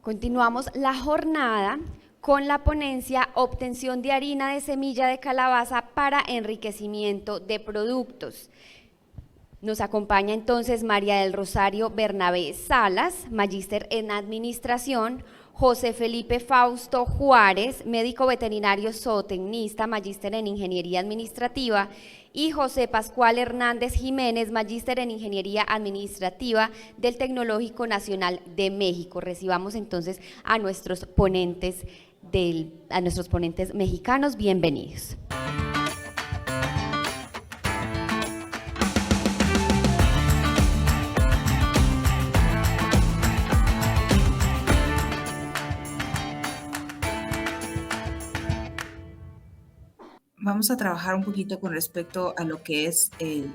Continuamos la jornada con la ponencia Obtención de harina de semilla de calabaza para enriquecimiento de productos. Nos acompaña entonces María del Rosario Bernabé Salas, magíster en Administración, José Felipe Fausto Juárez, médico veterinario zootecnista, magíster en Ingeniería Administrativa, y José Pascual Hernández Jiménez, magíster en Ingeniería Administrativa del Tecnológico Nacional de México. Recibamos entonces a nuestros ponentes mexicanos. Bienvenidos. Vamos a trabajar un poquito con respecto a lo que es el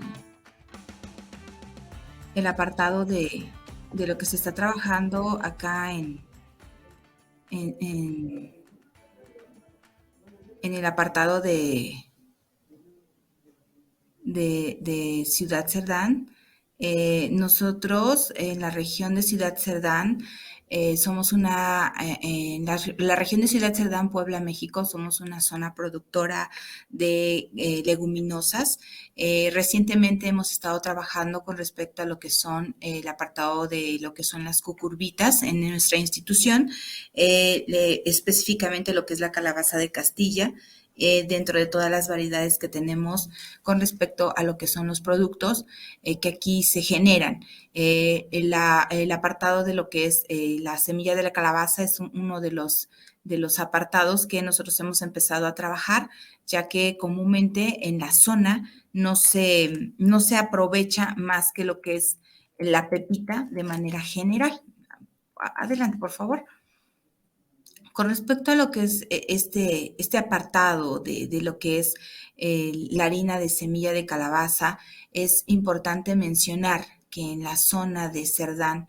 apartado de lo que se está trabajando acá en el apartado de Ciudad Cerdán. Nosotros en la región de Ciudad Cerdán somos en la región de Ciudad Cerdán, Puebla, México, somos una zona productora de leguminosas. Recientemente hemos estado trabajando con respecto a lo que son el apartado de lo que son las cucurbitas en nuestra institución, específicamente lo que es la calabaza de Castilla. Dentro de todas las variedades que tenemos con respecto a lo que son los productos que aquí se generan. El apartado de lo que es la semilla de la calabaza es uno de los apartados que nosotros hemos empezado a trabajar, ya que comúnmente en la zona no se aprovecha más que lo que es la pepita de manera general. Adelante, por favor. Con respecto a lo que es este apartado de lo que es la harina de semilla de calabaza, es importante mencionar que en la zona de Cerdán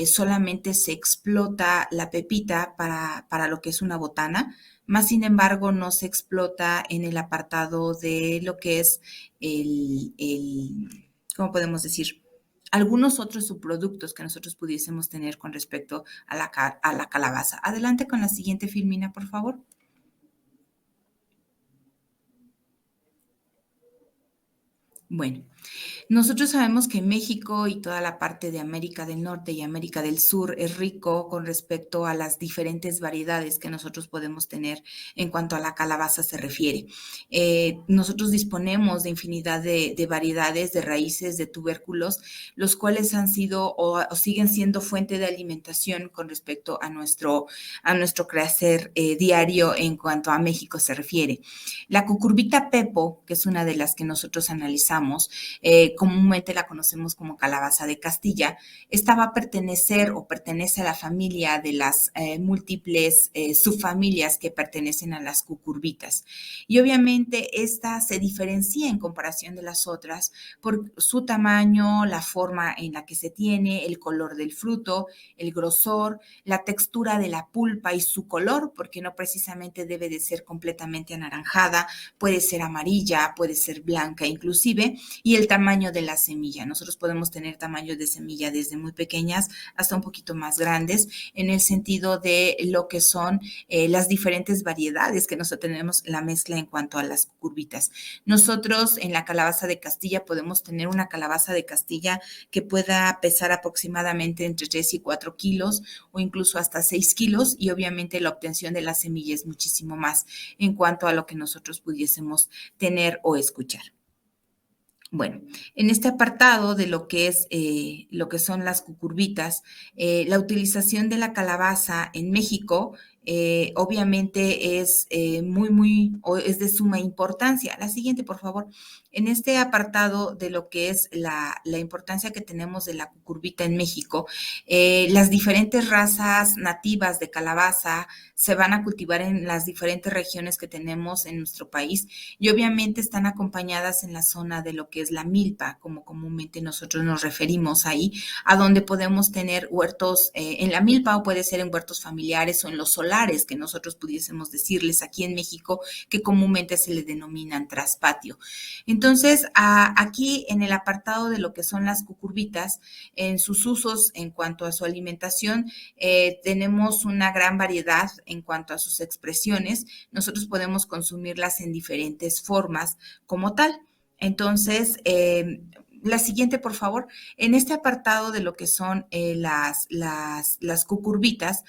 solamente se explota la pepita para lo que es una botana, más sin embargo no se explota en el apartado de lo que es ¿cómo podemos decir? Algunos otros subproductos que nosotros pudiésemos tener con respecto a la calabaza. Adelante con la siguiente filmina, por favor. Bueno, nosotros sabemos que México y toda la parte de América del Norte y América del Sur es rico con respecto a las diferentes variedades que nosotros podemos tener en cuanto a la calabaza se refiere. Nosotros disponemos de infinidad de variedades, de raíces, de tubérculos, los cuales han sido o siguen siendo fuente de alimentación con respecto a nuestro crecer diario en cuanto a México se refiere. La cucurbita pepo, que es una de las que nosotros analizamos, comúnmente la conocemos como calabaza de Castilla, esta va a pertenecer o pertenece a la familia de las múltiples subfamilias que pertenecen a las cucurbitas. Y obviamente esta se diferencia en comparación de las otras por su tamaño, la forma en la que se tiene, el color del fruto, el grosor, la textura de la pulpa y su color, porque no precisamente debe de ser completamente anaranjada, puede ser amarilla, puede ser blanca inclusive, y el tamaño de la semilla. Nosotros podemos tener tamaños de semilla desde muy pequeñas hasta un poquito más grandes en el sentido de lo que son las diferentes variedades que nosotros tenemos, la mezcla en cuanto a las curvitas. Nosotros en la calabaza de Castilla podemos tener una calabaza de Castilla que pueda pesar aproximadamente entre 3 y 4 kilos o incluso hasta 6 kilos y obviamente la obtención de la semilla es muchísimo más en cuanto a lo que nosotros pudiésemos tener o escuchar. Bueno, en este apartado de lo que es lo que son las cucurbitas, la utilización de la calabaza en México obviamente es es de suma importancia. La siguiente, por favor. En este apartado de lo que es la importancia que tenemos de la cucurbita en México, las diferentes razas nativas de calabaza se van a cultivar en las diferentes regiones que tenemos en nuestro país y obviamente están acompañadas en la zona de lo que es la milpa, como comúnmente nosotros nos referimos ahí, a donde podemos tener huertos en la milpa o puede ser en huertos familiares o en los solares solares, que nosotros pudiésemos decirles aquí en México, que comúnmente se le denominan traspatio. Entonces, aquí en el apartado de lo que son las cucurbitas, en sus usos en cuanto a su alimentación, tenemos una gran variedad en cuanto a sus expresiones. Nosotros podemos consumirlas en diferentes formas como tal. Entonces, la siguiente, por favor. En este apartado de lo que son las cucurbitas,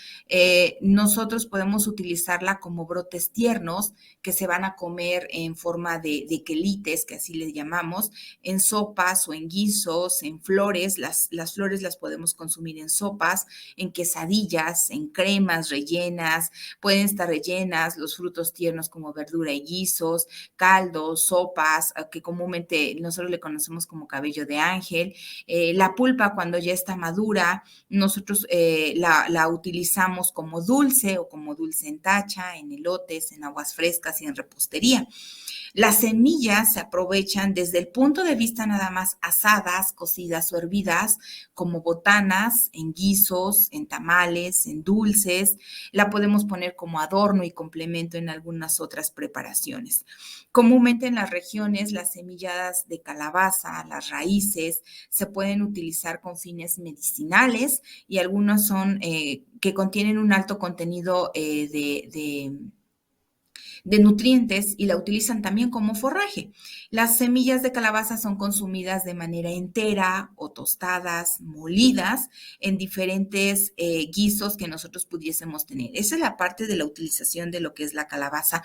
nosotros podemos utilizarla como brotes tiernos que se van a comer en forma de quelites, que así le llamamos, en sopas o en guisos, en flores. Las flores las podemos consumir en sopas, en quesadillas, en cremas rellenas, pueden estar rellenas, los frutos tiernos como verdura y guisos, caldos, sopas, que comúnmente nosotros le conocemos como cabello de ángel. La pulpa, cuando ya está madura, nosotros la utilizamos como dulce o como dulce en tacha, en elotes, en aguas frescas y en repostería. Las semillas se aprovechan desde el punto de vista nada más asadas, cocidas o hervidas, como botanas, en guisos, en tamales, en dulces. La podemos poner como adorno y complemento en algunas otras preparaciones. Comúnmente en las regiones, las semillas de calabaza, las raíces, se pueden utilizar con fines medicinales y algunos son que contienen un alto contenido de nutrientes y la utilizan también como forraje. Las semillas de calabaza son consumidas de manera entera o tostadas, molidas en diferentes guisos que nosotros pudiésemos tener. Esa es la parte de la utilización de lo que es la calabaza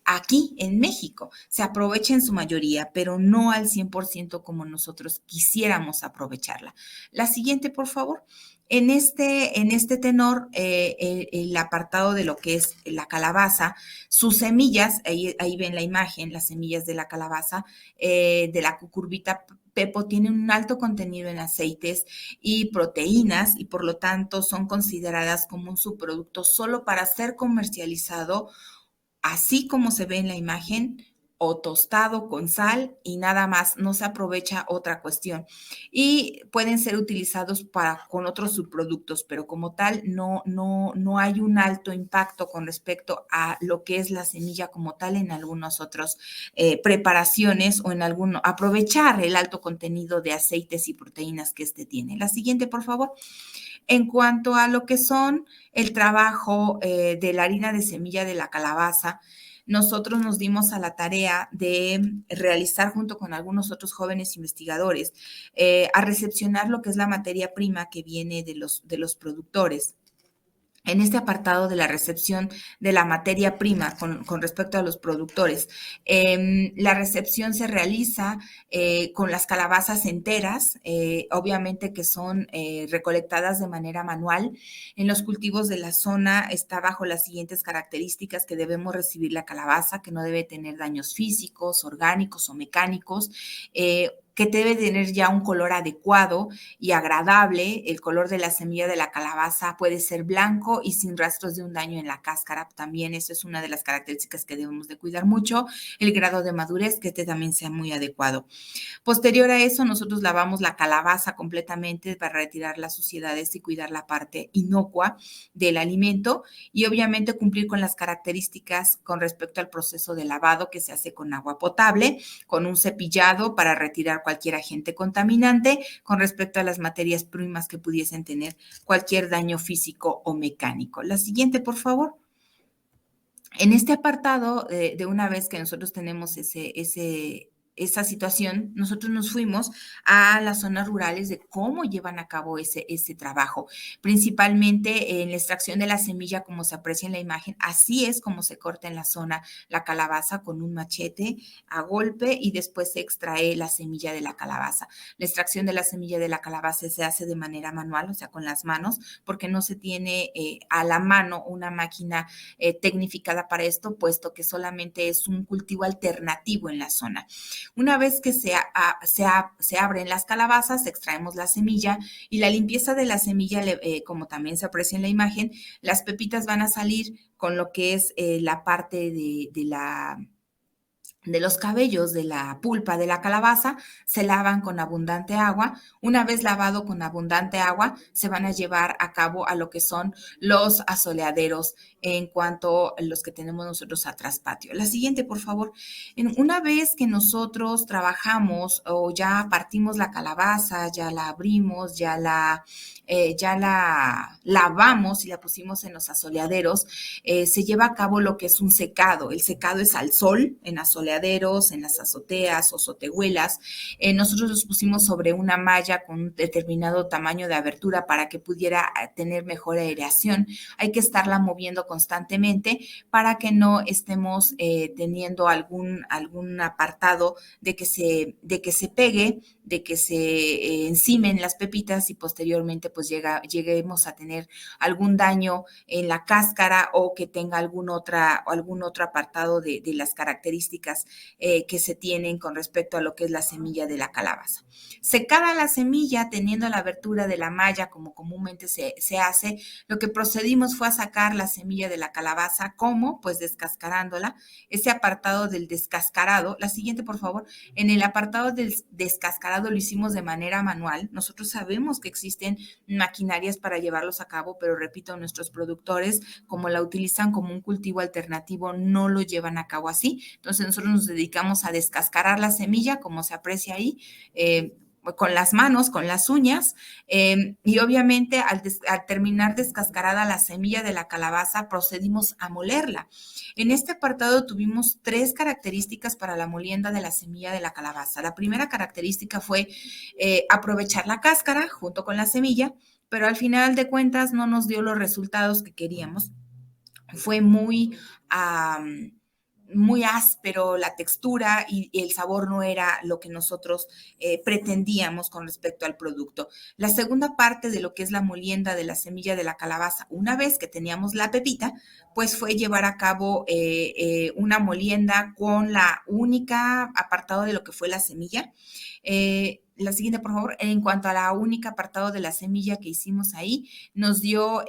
aquí en México. Se aprovecha en su mayoría, pero no al 100% como nosotros quisiéramos aprovecharla. La siguiente, por favor. En este tenor, el apartado de lo que es la calabaza, sus semillas, ahí ven la imagen, las semillas de la calabaza, de la cucurbita pepo, tienen un alto contenido en aceites y proteínas y por lo tanto son consideradas como un subproducto solo para ser comercializado, así como se ve en la imagen, o tostado con sal y nada más, no se aprovecha otra cuestión. Y pueden ser utilizados con otros subproductos, pero como tal no hay un alto impacto con respecto a lo que es la semilla como tal en algunas otras preparaciones o en aprovechar el alto contenido de aceites y proteínas que este tiene. La siguiente, por favor. En cuanto a lo que son el trabajo de la harina de semilla de la calabaza, nosotros nos dimos a la tarea de realizar junto con algunos otros jóvenes investigadores a recepcionar lo que es la materia prima que viene de los productores. En este apartado de la recepción de la materia prima con respecto a los productores, la recepción se realiza con las calabazas enteras, obviamente que son recolectadas de manera manual. En los cultivos de la zona está bajo las siguientes características que debemos recibir la calabaza, que no debe tener daños físicos, orgánicos o mecánicos, que debe tener ya un color adecuado y agradable. El color de la semilla de la calabaza puede ser blanco y sin rastros de un daño en la cáscara. También eso es una de las características que debemos de cuidar mucho. El grado de madurez, que también sea muy adecuado. Posterior a eso, nosotros lavamos la calabaza completamente para retirar las suciedades y cuidar la parte inocua del alimento y obviamente cumplir con las características con respecto al proceso de lavado que se hace con agua potable, con un cepillado para retirar cualquier agente contaminante con respecto a las materias primas que pudiesen tener cualquier daño físico o mecánico. La siguiente, por favor. En este apartado, de una vez que nosotros tenemos esa situación, nosotros nos fuimos a las zonas rurales de cómo llevan a cabo ese trabajo, principalmente en la extracción de la semilla, como se aprecia en la imagen. Así es como se corta en la zona la calabaza con un machete a golpe y después se extrae la semilla de la calabaza. La extracción de la semilla de la calabaza se hace de manera manual, o sea, con las manos, porque no se tiene a la mano una máquina tecnificada para esto, puesto que solamente es un cultivo alternativo en la zona. Una vez que se abren las calabazas, extraemos la semilla y la limpieza de la semilla, como también se aprecia en la imagen, las pepitas van a salir con lo que es la parte de de los cabellos de la pulpa de la calabaza, se lavan con abundante agua. Una vez lavado con abundante agua, se van a llevar a cabo a lo que son los asoleaderos en cuanto a los que tenemos nosotros atrás patio. La siguiente, por favor. Una vez que nosotros trabajamos o ya partimos la calabaza, ya la abrimos, ya la lavamos y la pusimos en los asoleaderos, se lleva a cabo lo que es un secado. El secado es al sol, en asoleaderos, en las azoteas o sotehuelas. Nosotros los pusimos sobre una malla con un determinado tamaño de abertura para que pudiera tener mejor aireación. Hay que estarla moviendo constantemente para que no estemos teniendo algún apartado de que se pegue, de que se encimen las pepitas y posteriormente pues lleguemos a tener algún daño en la cáscara o que tenga algún otro apartado de las características que se tienen con respecto a lo que es la semilla de la calabaza. Secada la semilla, teniendo la abertura de la malla como comúnmente se hace, lo que procedimos fue a sacar la semilla de la calabaza. ¿Cómo? Pues descascarándola. Ese apartado del descascarado, la siguiente por favor, en el apartado del descascarado lo hicimos de manera manual. Nosotros sabemos que existen maquinarias para llevarlos a cabo, pero repito, nuestros productores, como la utilizan como un cultivo alternativo, no lo llevan a cabo así. Entonces nosotros nos dedicamos a descascarar la semilla, como se aprecia ahí, con las manos, con las uñas, y obviamente al terminar descascarada la semilla de la calabaza, procedimos a molerla. En este apartado tuvimos 3 características para la molienda de la semilla de la calabaza. La primera característica fue aprovechar la cáscara junto con la semilla, pero al final de cuentas no nos dio los resultados que queríamos. Fue muy áspero la textura y el sabor no era lo que nosotros pretendíamos con respecto al producto. La segunda parte de lo que es la molienda de la semilla de la calabaza, una vez que teníamos la pepita, pues fue llevar a cabo una molienda con la única apartado de lo que fue la semilla. La siguiente, por favor. En cuanto a la única apartado de la semilla que hicimos ahí, nos dio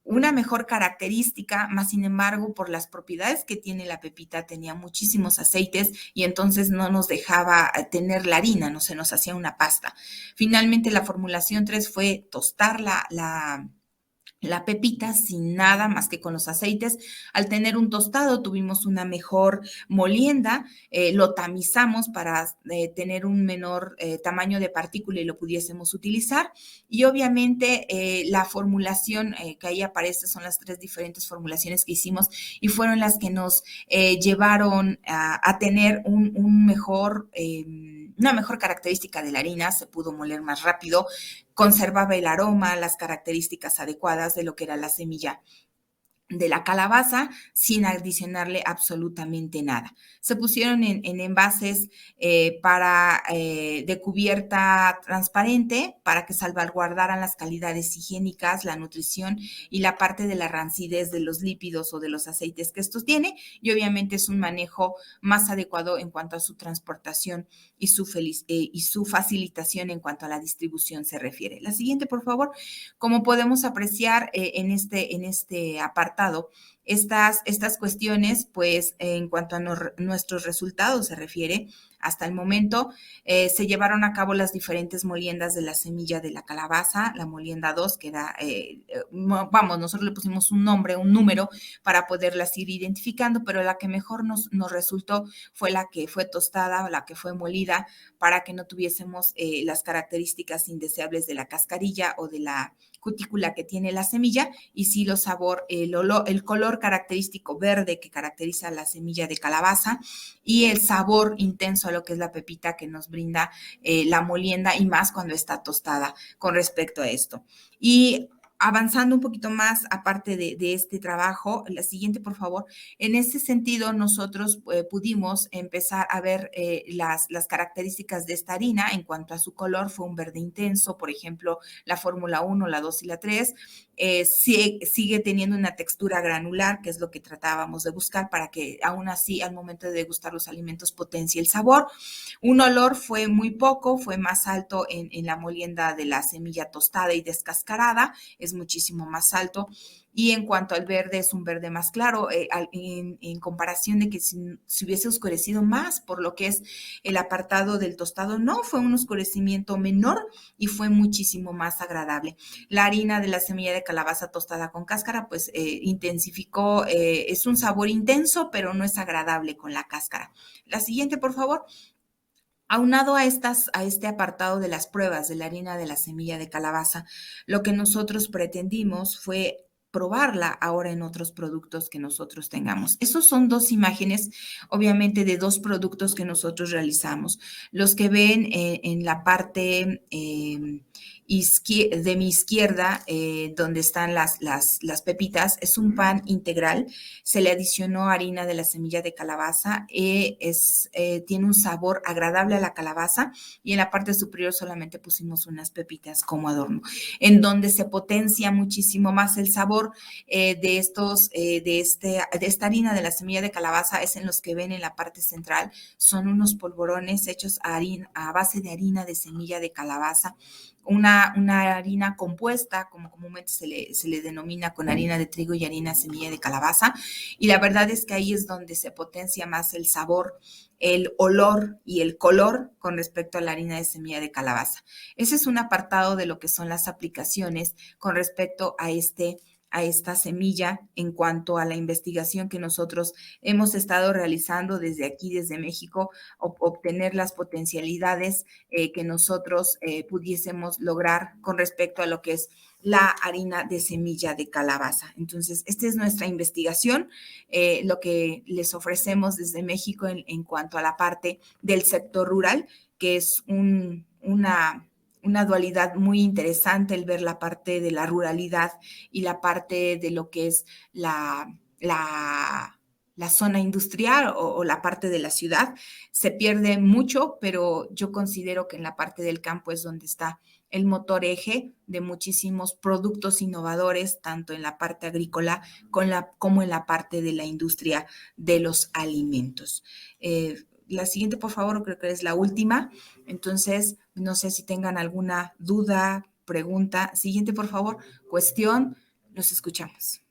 una mejor característica, más sin embargo, por las propiedades que tiene la pepita, tenía muchísimos aceites y entonces no nos dejaba tener la harina, no se nos hacía una pasta. Finalmente, la formulación 3 fue tostar la pepita sin nada más que con los aceites. Al tener un tostado tuvimos una mejor molienda, lo tamizamos para tener un menor tamaño de partícula y lo pudiésemos utilizar. Y obviamente la formulación que ahí aparece son las 3 diferentes formulaciones que hicimos y fueron las que nos llevaron a tener una mejor característica de la harina. Se pudo moler más rápido, conservaba el aroma, las características adecuadas de lo que era la semilla de la calabaza sin adicionarle absolutamente nada. Se pusieron en envases de cubierta transparente para que salvaguardaran las calidades higiénicas, la nutrición y la parte de la rancidez de los lípidos o de los aceites que estos tiene, y obviamente es un manejo más adecuado en cuanto a su transportación y su facilitación en cuanto a la distribución se refiere. La siguiente, por favor. Como podemos apreciar en este apartado, estas cuestiones, pues en cuanto a nuestros resultados se refiere, hasta el momento se llevaron a cabo las diferentes moliendas de la semilla de la calabaza, la molienda 2, que era, nosotros le pusimos un nombre, un número para poderlas ir identificando, pero la que mejor nos resultó fue la que fue tostada, la que fue molida, para que no tuviésemos las características indeseables de la cascarilla o de la cutícula que tiene la semilla, y sí los sabor, el color característico verde que caracteriza la semilla de calabaza y el sabor intenso a lo que es la pepita que nos brinda la molienda, y más cuando está tostada con respecto a esto. Y avanzando un poquito más, aparte de este trabajo, la siguiente, por favor. En ese sentido, nosotros pudimos empezar a ver las características de esta harina en cuanto a su color. Fue un verde intenso, por ejemplo, la fórmula 1, la 2 y la 3. Sigue teniendo una textura granular, que es lo que tratábamos de buscar para que aún así al momento de degustar los alimentos potencie el sabor. Un olor fue muy poco, fue más alto en la molienda de la semilla tostada y descascarada, es muchísimo más alto. Y en cuanto al verde, es un verde más claro, en comparación de que si hubiese oscurecido más, por lo que es el apartado del tostado, no, fue un oscurecimiento menor y fue muchísimo más agradable. La harina de la semilla de calabaza tostada con cáscara, pues intensificó, es un sabor intenso, pero no es agradable con la cáscara. La siguiente, por favor. Aunado a este apartado de las pruebas de la harina de la semilla de calabaza, lo que nosotros pretendimos fue probarla ahora en otros productos que nosotros tengamos. Esos son dos imágenes, obviamente, de dos productos que nosotros realizamos. Los que ven en la parte de mi izquierda, donde están las pepitas, es un pan integral. Se le adicionó harina de la semilla de calabaza. Tiene un sabor agradable a la calabaza y en la parte superior solamente pusimos unas pepitas como adorno, en donde se potencia muchísimo más el sabor de esta harina de la semilla de calabaza. Es en los que ven en la parte central. Son unos polvorones hechos a base de harina de semilla de calabaza. Una harina compuesta, como comúnmente se le denomina, con harina de trigo y harina semilla de calabaza. Y la verdad es que ahí es donde se potencia más el sabor, el olor y el color con respecto a la harina de semilla de calabaza. Ese es un apartado de lo que son las aplicaciones con respecto a esta semilla en cuanto a la investigación que nosotros hemos estado realizando desde aquí, desde México, obtener las potencialidades que nosotros pudiésemos lograr con respecto a lo que es la harina de semilla de calabaza. Entonces, esta es nuestra investigación, lo que les ofrecemos desde México en cuanto a la parte del sector rural, que es una dualidad muy interesante el ver la parte de la ruralidad y la parte de lo que es la zona industrial o la parte de la ciudad. Se pierde mucho, pero yo considero que en la parte del campo es donde está el motor eje de muchísimos productos innovadores, tanto en la parte agrícola como en la parte de la industria de los alimentos. La siguiente, por favor, creo que es la última. Entonces, no sé si tengan alguna duda, pregunta. Siguiente, por favor, cuestión. Los escuchamos.